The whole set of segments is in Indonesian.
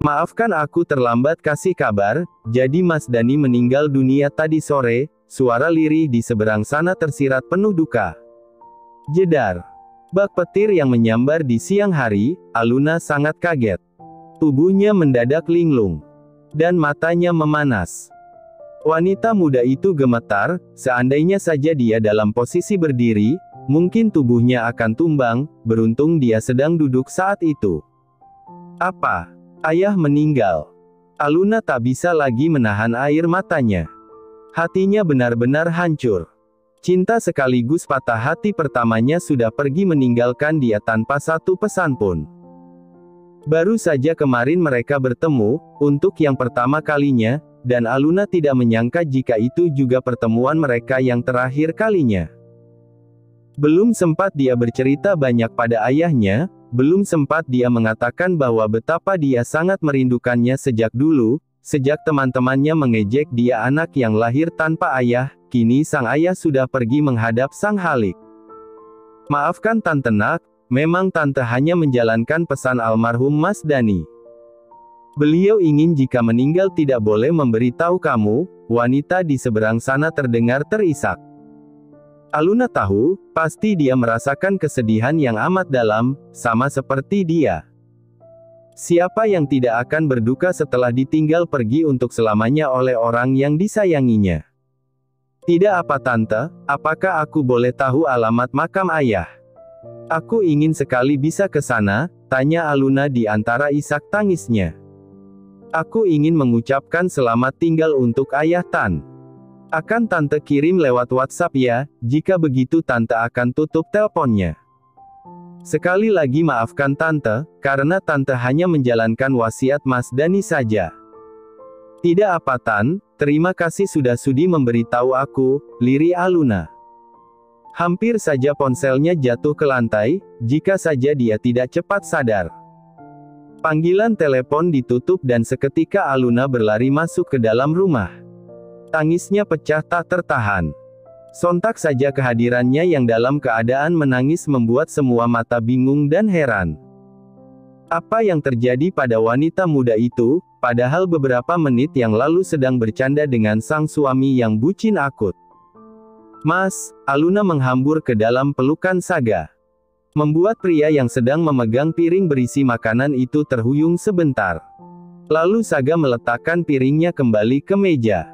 Maafkan aku terlambat kasih kabar, jadi Mas Dani meninggal dunia tadi sore. Suara lirih di seberang sana tersirat penuh duka. Jedar. Bak petir yang menyambar di siang hari, Aluna sangat kaget. Tubuhnya mendadak linglung. Dan matanya memanas. Wanita muda itu gemetar, seandainya saja dia dalam posisi berdiri, mungkin tubuhnya akan tumbang, beruntung dia sedang duduk saat itu. Apa? Ayah meninggal. Aluna tak bisa lagi menahan air matanya. Hatinya benar-benar hancur. Cinta sekaligus patah hati pertamanya sudah pergi meninggalkan dia tanpa satu pesan pun. Baru saja kemarin mereka bertemu, untuk yang pertama kalinya, dan Aluna tidak menyangka jika itu juga pertemuan mereka yang terakhir kalinya. Belum sempat dia bercerita banyak pada ayahnya, belum sempat dia mengatakan bahwa betapa dia sangat merindukannya sejak dulu, sejak teman-temannya mengejek dia anak yang lahir tanpa ayah, kini sang ayah sudah pergi menghadap sang Halik. Maafkan Tante Nak, memang Tante hanya menjalankan pesan almarhum Mas Dani. Beliau ingin jika meninggal tidak boleh memberitahu kamu. Wanita di seberang sana terdengar terisak. Aluna tahu, pasti dia merasakan kesedihan yang amat dalam, sama seperti dia. Siapa yang tidak akan berduka setelah ditinggal pergi untuk selamanya oleh orang yang disayanginya? Tidak apa Tante, apakah aku boleh tahu alamat makam ayah? Aku ingin sekali bisa ke sana, tanya Aluna di antara isak tangisnya. Aku ingin mengucapkan selamat tinggal untuk ayah Tan. Akan Tante kirim lewat WhatsApp ya, jika begitu Tante akan tutup teleponnya. Sekali lagi maafkan Tante, karena Tante hanya menjalankan wasiat Mas Dani saja. Tidak apa Tan, terima kasih sudah sudi memberitahu aku, lirih Aluna. Hampir saja ponselnya jatuh ke lantai, jika saja dia tidak cepat sadar. Panggilan telepon ditutup dan seketika Aluna berlari masuk ke dalam rumah. Tangisnya pecah tak tertahan. Sontak saja kehadirannya yang dalam keadaan menangis membuat semua mata bingung dan heran. Apa yang terjadi pada wanita muda itu, padahal beberapa menit yang lalu sedang bercanda dengan sang suami yang bucin akut. Mas, Aluna menghambur ke dalam pelukan Saga. Membuat pria yang sedang memegang piring berisi makanan itu terhuyung sebentar. Lalu Saga meletakkan piringnya kembali ke meja.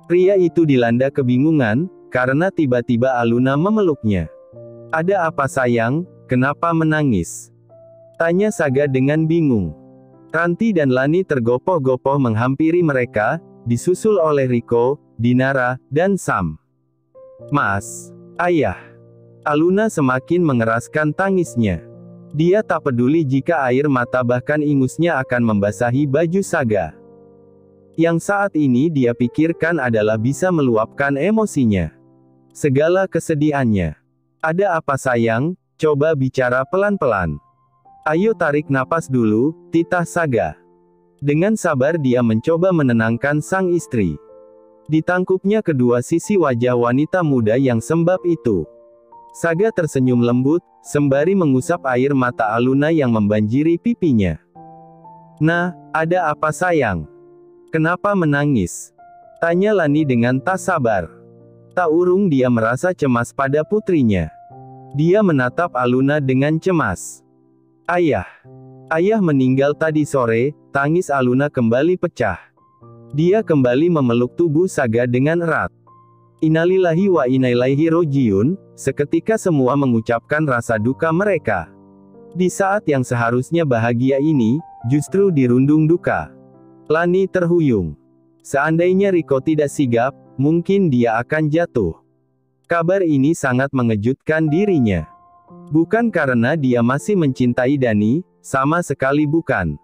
Pria itu dilanda kebingungan, karena tiba-tiba Aluna memeluknya. Ada apa sayang, kenapa menangis? Tanya Saga dengan bingung. Ranti dan Lani tergopoh-gopoh menghampiri mereka, disusul oleh Riko, Dinara, dan Sam. Mas, ayah. Aluna semakin mengeraskan tangisnya. Dia tak peduli jika air mata bahkan ingusnya akan membasahi baju Saga. Yang saat ini dia pikirkan adalah bisa meluapkan emosinya. Segala kesedihannya. Ada apa sayang, coba bicara pelan-pelan. Ayo tarik napas dulu, titah Saga. Dengan sabar dia mencoba menenangkan sang istri. Ditangkupnya kedua sisi wajah wanita muda yang sembab itu. Saga tersenyum lembut, sembari mengusap air mata Aluna yang membanjiri pipinya. Nah, ada apa sayang? Kenapa menangis? Tanya Lani dengan tak sabar. Tak urung dia merasa cemas pada putrinya. Dia menatap Aluna dengan cemas. Ayah. Ayah meninggal tadi sore, tangis Aluna kembali pecah. Dia kembali memeluk tubuh Saga dengan erat. Innalillahi wa inna ilaihi rojiun, seketika semua mengucapkan rasa duka mereka. Di saat yang seharusnya bahagia ini, justru dirundung duka. Lani terhuyung. Seandainya Riko tidak sigap, mungkin dia akan jatuh. Kabar ini sangat mengejutkan dirinya. Bukan karena dia masih mencintai Dani, sama sekali bukan.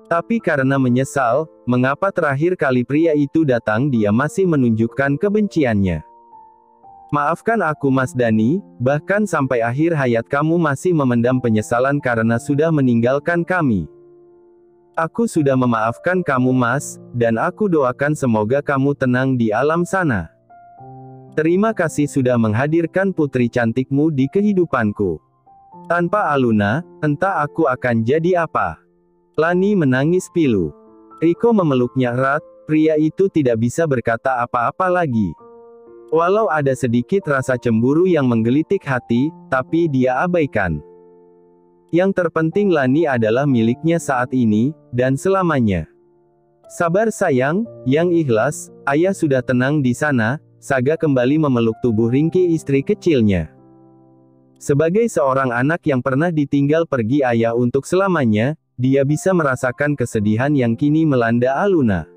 Tapi karena menyesal, mengapa terakhir kali pria itu datang dia masih menunjukkan kebenciannya. Maafkan aku Mas Dani, bahkan sampai akhir hayat kamu masih memendam penyesalan karena sudah meninggalkan kami. Aku sudah memaafkan kamu Mas, dan aku doakan semoga kamu tenang di alam sana. Terima kasih sudah menghadirkan putri cantikmu di kehidupanku. Tanpa Aluna, entah aku akan jadi apa. Lani menangis pilu. Riko memeluknya erat, pria itu tidak bisa berkata apa-apa lagi. Walau ada sedikit rasa cemburu yang menggelitik hati, tapi dia abaikan. Yang terpenting Lani adalah miliknya saat ini, dan selamanya. Sabar sayang, yang ikhlas, ayah sudah tenang di sana. Saga kembali memeluk tubuh Ringki istri kecilnya. Sebagai seorang anak yang pernah ditinggal pergi ayah untuk selamanya, dia bisa merasakan kesedihan yang kini melanda Aluna.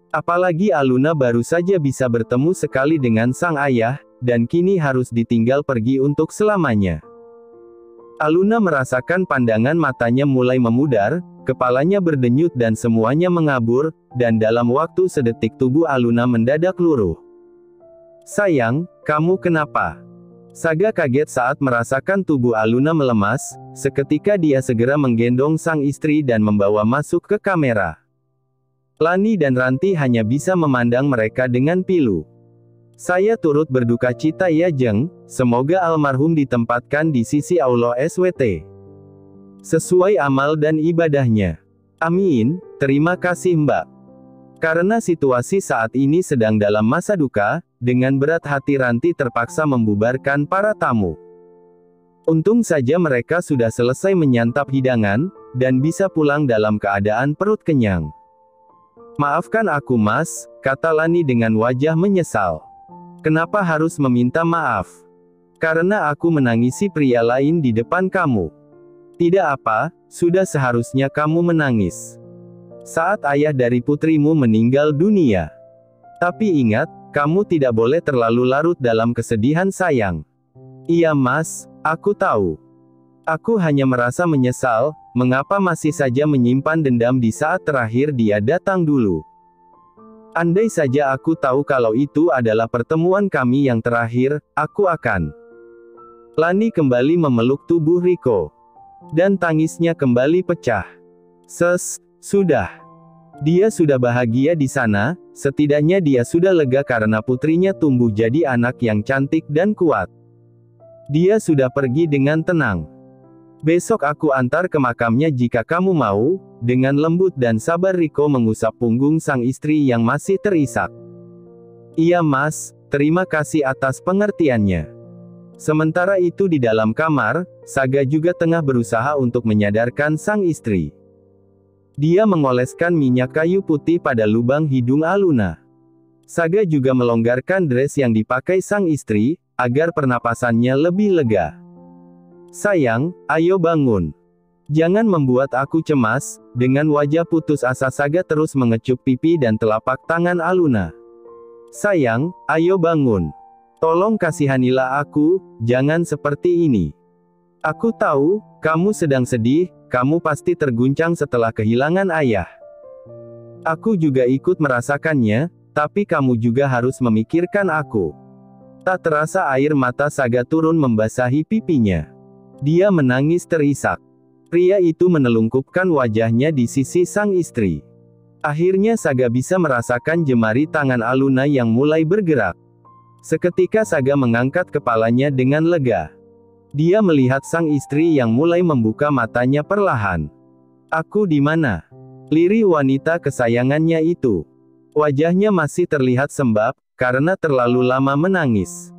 Apalagi Aluna baru saja bisa bertemu sekali dengan sang ayah, dan kini harus ditinggal pergi untuk selamanya. Aluna merasakan pandangan matanya mulai memudar, kepalanya berdenyut dan semuanya mengabur, dan dalam waktu sedetik tubuh Aluna mendadak luruh. Sayang, kamu kenapa? Saga kaget saat merasakan tubuh Aluna melemas, seketika dia segera menggendong sang istri dan membawa masuk ke kamera. Lani dan Ranti hanya bisa memandang mereka dengan pilu. Saya turut berduka cita ya Jeng, semoga almarhum ditempatkan di sisi Allah SWT. Sesuai amal dan ibadahnya. Amin, terima kasih Mbak. Karena situasi saat ini sedang dalam masa duka, dengan berat hati Ranti terpaksa membubarkan para tamu. Untung saja mereka sudah selesai menyantap hidangan, dan bisa pulang dalam keadaan perut kenyang. Maafkan aku Mas, kata Lani dengan wajah menyesal. Kenapa harus meminta maaf? Karena aku menangisi pria lain di depan kamu. Tidak apa, sudah seharusnya kamu menangis. Saat ayah dari putrimu meninggal dunia. Tapi ingat, kamu tidak boleh terlalu larut dalam kesedihan sayang. Iya Mas, aku tahu. Aku hanya merasa menyesal, mengapa masih saja menyimpan dendam di saat terakhir dia datang dulu. Andai saja aku tahu kalau itu adalah pertemuan kami yang terakhir, aku akan. Lani kembali memeluk tubuh Riko. Dan tangisnya kembali pecah. Sudah. Dia sudah bahagia di sana, setidaknya dia sudah lega karena putrinya tumbuh jadi anak yang cantik dan kuat. Dia sudah pergi dengan tenang. Besok aku antar ke makamnya jika kamu mau, dengan lembut dan sabar Riko mengusap punggung sang istri yang masih terisak. Iya Mas, terima kasih atas pengertiannya. Sementara itu di dalam kamar, Saga juga tengah berusaha untuk menyadarkan sang istri. Dia mengoleskan minyak kayu putih pada lubang hidung Aluna. Saga juga melonggarkan dress yang dipakai sang istri, agar pernapasannya lebih lega. Sayang, ayo bangun. Jangan membuat aku cemas. Dengan wajah putus asa Saga terus mengecup pipi dan telapak tangan Aluna. Sayang, ayo bangun. Tolong kasihanilah aku, jangan seperti ini. Aku tahu, kamu sedang sedih, kamu pasti terguncang setelah kehilangan ayah. Aku juga ikut merasakannya, tapi kamu juga harus memikirkan aku. Tak terasa air mata Saga turun membasahi pipinya. Dia menangis terisak. Pria itu menelungkupkan wajahnya di sisi sang istri. Akhirnya Saga bisa merasakan jemari tangan Aluna yang mulai bergerak. Seketika Saga mengangkat kepalanya dengan lega. Dia melihat sang istri yang mulai membuka matanya perlahan. Aku di mana? Lirih wanita kesayangannya itu. Wajahnya masih terlihat sembab, karena terlalu lama menangis.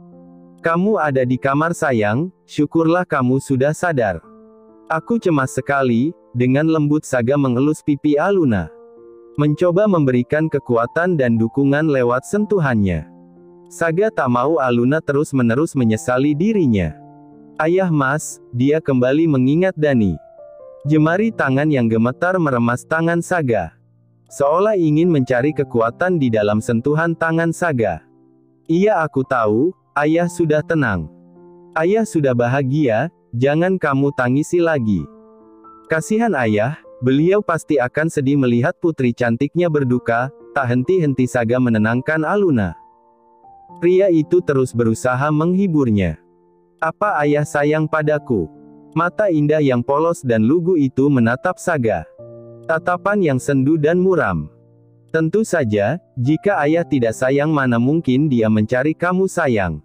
Kamu ada di kamar sayang, syukurlah kamu sudah sadar. Aku cemas sekali, dengan lembut Saga mengelus pipi Aluna. Mencoba memberikan kekuatan dan dukungan lewat sentuhannya. Saga tak mau Aluna terus-menerus menyesali dirinya. Ayah Mas, dia kembali mengingat Dani. Jemari tangan yang gemetar meremas tangan Saga. Seolah ingin mencari kekuatan di dalam sentuhan tangan Saga. Iya aku tahu, ayah sudah tenang. Ayah sudah bahagia, jangan kamu tangisi lagi. Kasihan ayah, beliau pasti akan sedih melihat putri cantiknya berduka, tak henti-henti Saga menenangkan Aluna. Pria itu terus berusaha menghiburnya. Apa ayah sayang padaku? Mata indah yang polos dan lugu itu menatap Saga. Tatapan yang sendu dan muram. Tentu saja, jika ayah tidak sayang mana mungkin dia mencari kamu sayang.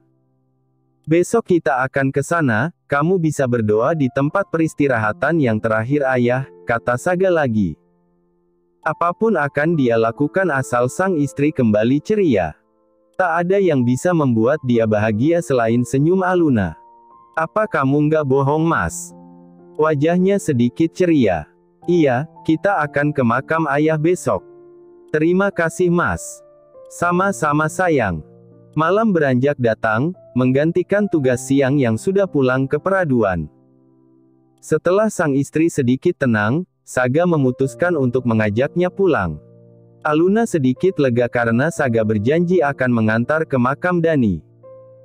Besok kita akan ke sana, kamu bisa berdoa di tempat peristirahatan yang terakhir ayah, kata Saga lagi. Apapun akan dia lakukan asal sang istri kembali ceria. Tak ada yang bisa membuat dia bahagia selain senyum Aluna. Apa kamu nggak bohong, Mas? Wajahnya sedikit ceria. Iya, kita akan ke makam ayah besok. Terima kasih, Mas. Sama-sama sayang. Malam beranjak datang, menggantikan tugas siang yang sudah pulang ke peraduan. Setelah sang istri sedikit tenang, Saga memutuskan untuk mengajaknya pulang. Aluna sedikit lega karena Saga berjanji akan mengantar ke makam Dani.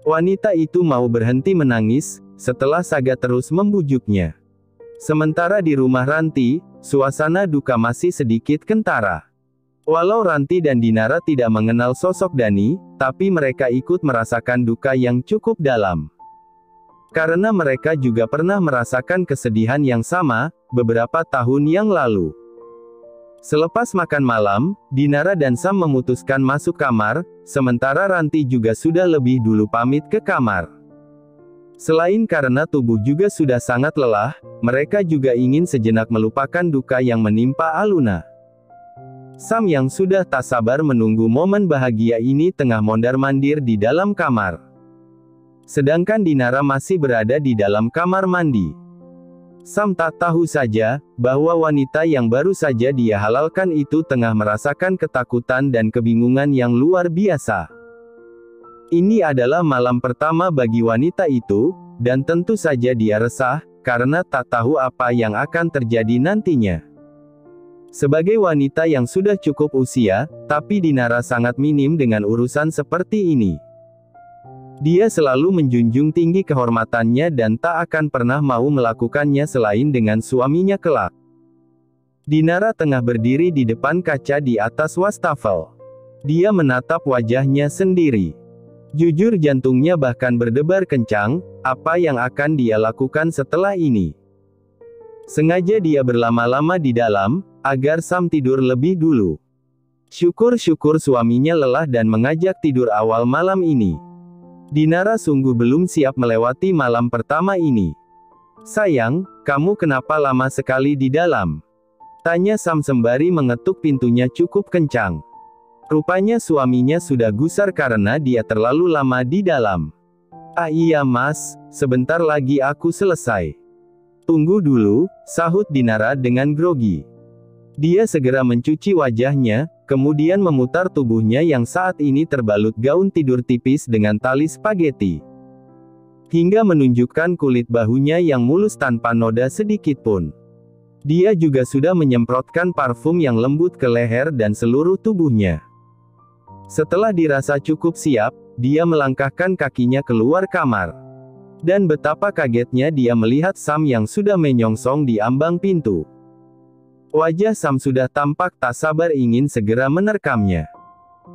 Wanita itu mau berhenti menangis, setelah Saga terus membujuknya. Sementara di rumah Ranti, suasana duka masih sedikit kentara. Walau Ranti dan Dinara tidak mengenal sosok Dani, tapi mereka ikut merasakan duka yang cukup dalam. Karena mereka juga pernah merasakan kesedihan yang sama, beberapa tahun yang lalu. Selepas makan malam, Dinara dan Sam memutuskan masuk kamar, sementara Ranti juga sudah lebih dulu pamit ke kamar. Selain karena tubuh juga sudah sangat lelah, mereka juga ingin sejenak melupakan duka yang menimpa Aluna. Sam yang sudah tak sabar menunggu momen bahagia ini tengah mondar-mandir di dalam kamar. Sedangkan Dinara masih berada di dalam kamar mandi. Sam tak tahu saja, bahwa wanita yang baru saja dia halalkan itu tengah merasakan ketakutan dan kebingungan yang luar biasa. Ini adalah malam pertama bagi wanita itu, dan tentu saja dia resah, karena tak tahu apa yang akan terjadi nantinya. Sebagai wanita yang sudah cukup usia, tapi Dinara sangat minim dengan urusan seperti ini. Dia selalu menjunjung tinggi kehormatannya dan tak akan pernah mau melakukannya selain dengan suaminya kelak. Dinara tengah berdiri di depan kaca di atas wastafel. Dia menatap wajahnya sendiri. Jujur jantungnya bahkan berdebar kencang, apa yang akan dia lakukan setelah ini? Sengaja dia berlama-lama di dalam, agar Sam tidur lebih dulu. Syukur-syukur suaminya lelah dan mengajak tidur awal malam ini. Dinara sungguh belum siap melewati malam pertama ini. Sayang, kamu kenapa lama sekali di dalam? Tanya Sam sembari mengetuk pintunya cukup kencang. Rupanya suaminya sudah gusar karena dia terlalu lama di dalam. Ah iya Mas, sebentar lagi aku selesai. Tunggu dulu, sahut Dinara dengan grogi. Dia segera mencuci wajahnya, kemudian memutar tubuhnya yang saat ini terbalut gaun tidur tipis dengan tali spaghetti. Hingga menunjukkan kulit bahunya yang mulus tanpa noda sedikit pun. Dia juga sudah menyemprotkan parfum yang lembut ke leher dan seluruh tubuhnya. Setelah dirasa cukup siap, dia melangkahkan kakinya keluar kamar. Dan betapa kagetnya dia melihat Sam yang sudah menyongsong di ambang pintu. Wajah Sam sudah tampak tak sabar ingin segera menerkamnya.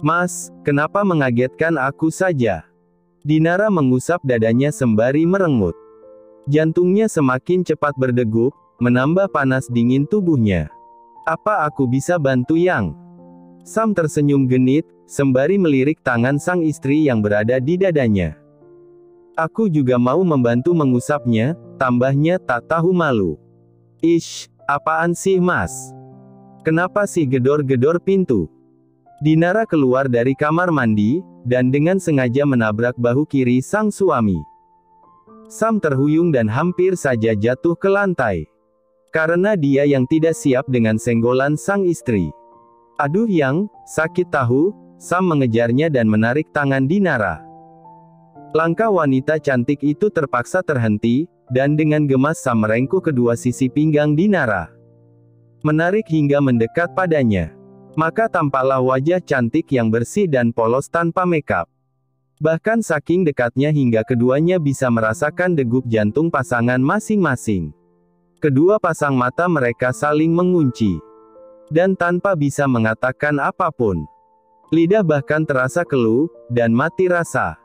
Mas, kenapa mengagetkan aku saja? Dinara mengusap dadanya sembari merengut. Jantungnya semakin cepat berdegup, menambah panas dingin tubuhnya. Apa aku bisa bantu Yang? Sam tersenyum genit, sembari melirik tangan sang istri yang berada di dadanya. Aku juga mau membantu mengusapnya, tambahnya tak tahu malu. Ish. Apaan sih Mas? Kenapa sih gedor-gedor pintu? Dinara keluar dari kamar mandi, dan dengan sengaja menabrak bahu kiri sang suami. Sam terhuyung dan hampir saja jatuh ke lantai. Karena dia yang tidak siap dengan senggolan sang istri. Aduh Yang, sakit tahu, Sam mengejarnya dan menarik tangan Dinara. Langkah wanita cantik itu terpaksa terhenti, dan dengan gemas Sam merengkuh kedua sisi pinggang Dinara. Menarik hingga mendekat padanya. Maka tampaklah wajah cantik yang bersih dan polos tanpa makeup. Bahkan saking dekatnya hingga keduanya bisa merasakan degup jantung pasangan masing-masing. Kedua pasang mata mereka saling mengunci. Dan tanpa bisa mengatakan apapun. Lidah bahkan terasa keluh, dan mati rasa.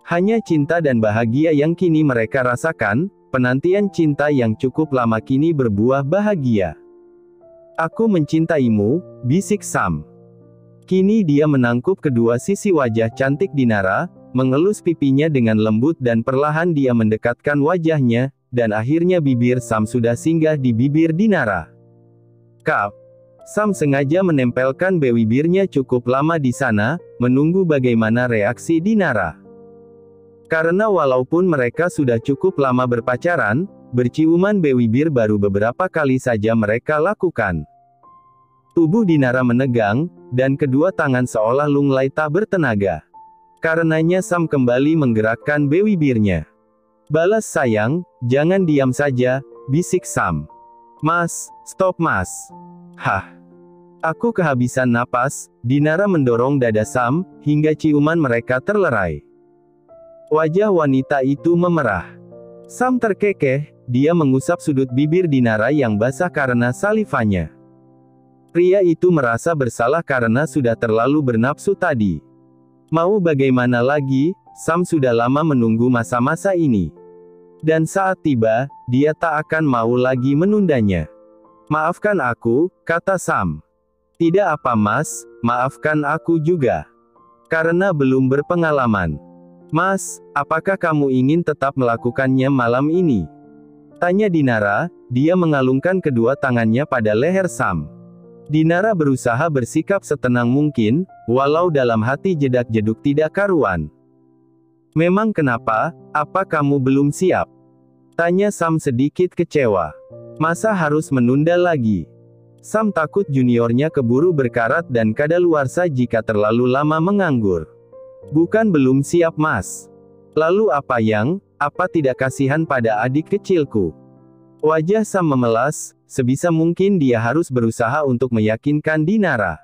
Hanya cinta dan bahagia yang kini mereka rasakan, penantian cinta yang cukup lama kini berbuah bahagia. Aku mencintaimu, bisik Sam. Kini dia menangkup kedua sisi wajah cantik Dinara, mengelus pipinya dengan lembut dan perlahan dia mendekatkan wajahnya, dan akhirnya bibir Sam sudah singgah di bibir Dinara. Kap. Sam sengaja menempelkan bibirnya cukup lama di sana, menunggu bagaimana reaksi Dinara. Karena walaupun mereka sudah cukup lama berpacaran, berciuman bibir baru beberapa kali saja mereka lakukan. Tubuh Dinara menegang, dan kedua tangan seolah lunglai tak bertenaga. Karenanya Sam kembali menggerakkan bibirnya. "Balas sayang, jangan diam saja," bisik Sam. "Mas, stop mas." "Hah? Aku kehabisan napas." Dinara mendorong dada Sam, hingga ciuman mereka terlerai. Wajah wanita itu memerah. Sam terkekeh, dia mengusap sudut bibir Dinara yang basah karena salivanya. Pria itu merasa bersalah karena sudah terlalu bernafsu tadi. Mau bagaimana lagi, Sam sudah lama menunggu masa-masa ini. Dan saat tiba, dia tak akan mau lagi menundanya. "Maafkan aku," kata Sam. "Tidak apa mas, maafkan aku juga. Karena belum berpengalaman." "Mas, apakah kamu ingin tetap melakukannya malam ini?" tanya Dinara, dia mengalungkan kedua tangannya pada leher Sam. Dinara berusaha bersikap setenang mungkin, walau dalam hati jedak-jeduk tidak karuan. "Memang kenapa, apa kamu belum siap?" tanya Sam sedikit kecewa. "Masa harus menunda lagi?" Sam takut juniornya keburu berkarat dan kadaluarsa jika terlalu lama menganggur. "Bukan belum siap mas. Lalu apa tidak kasihan pada adik kecilku?" Wajah Sam memelas, sebisa mungkin dia harus berusaha untuk meyakinkan Dinara.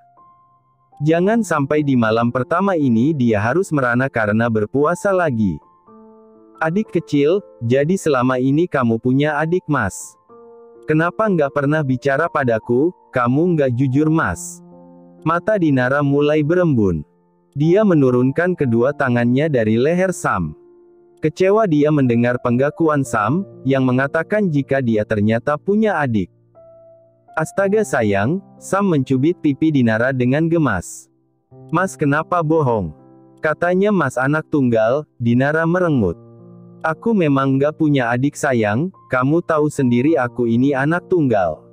Jangan sampai di malam pertama ini dia harus merana karena berpuasa lagi. "Adik kecil, jadi selama ini kamu punya adik mas. Kenapa nggak pernah bicara padaku, kamu nggak jujur mas." Mata Dinara mulai berembun. Dia menurunkan kedua tangannya dari leher Sam. Kecewa dia mendengar pengakuan Sam, yang mengatakan jika dia ternyata punya adik. "Astaga sayang," Sam mencubit pipi Dinara dengan gemas. "Mas kenapa bohong? Katanya mas anak tunggal." Dinara merengut. "Aku memang nggak punya adik sayang, kamu tahu sendiri aku ini anak tunggal."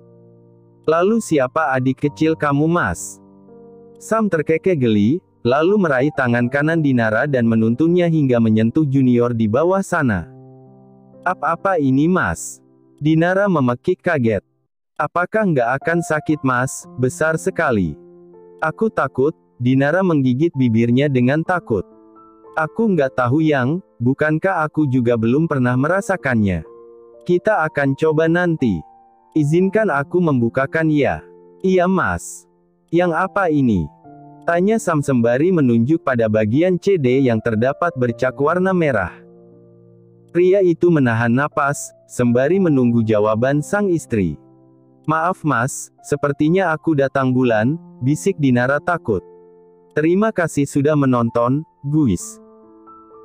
"Lalu siapa adik kecil kamu mas?" Sam terkekeh geli, lalu meraih tangan kanan Dinara dan menuntunnya hingga menyentuh junior di bawah sana. Apa ini mas?" Dinara memekik kaget. "Apakah nggak akan sakit mas, besar sekali." "Aku takut." Dinara menggigit bibirnya dengan takut. "Aku nggak tahu yang, bukankah aku juga belum pernah merasakannya." "Kita akan coba nanti. Izinkan aku membukakan ya." "Iya mas." "Yang apa ini?" tanya Sam sembari menunjuk pada bagian CD yang terdapat bercak warna merah. Pria itu menahan napas, sembari menunggu jawaban sang istri. "Maaf mas, sepertinya aku datang bulan," bisik Dinara takut. Terima kasih sudah menonton, guys.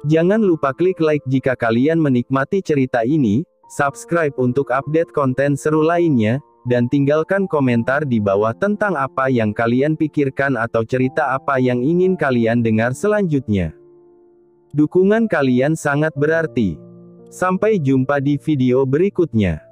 Jangan lupa klik like jika kalian menikmati cerita ini, subscribe untuk update konten seru lainnya, dan tinggalkan komentar di bawah tentang apa yang kalian pikirkan atau cerita apa yang ingin kalian dengar selanjutnya. Dukungan kalian sangat berarti. Sampai jumpa di video berikutnya.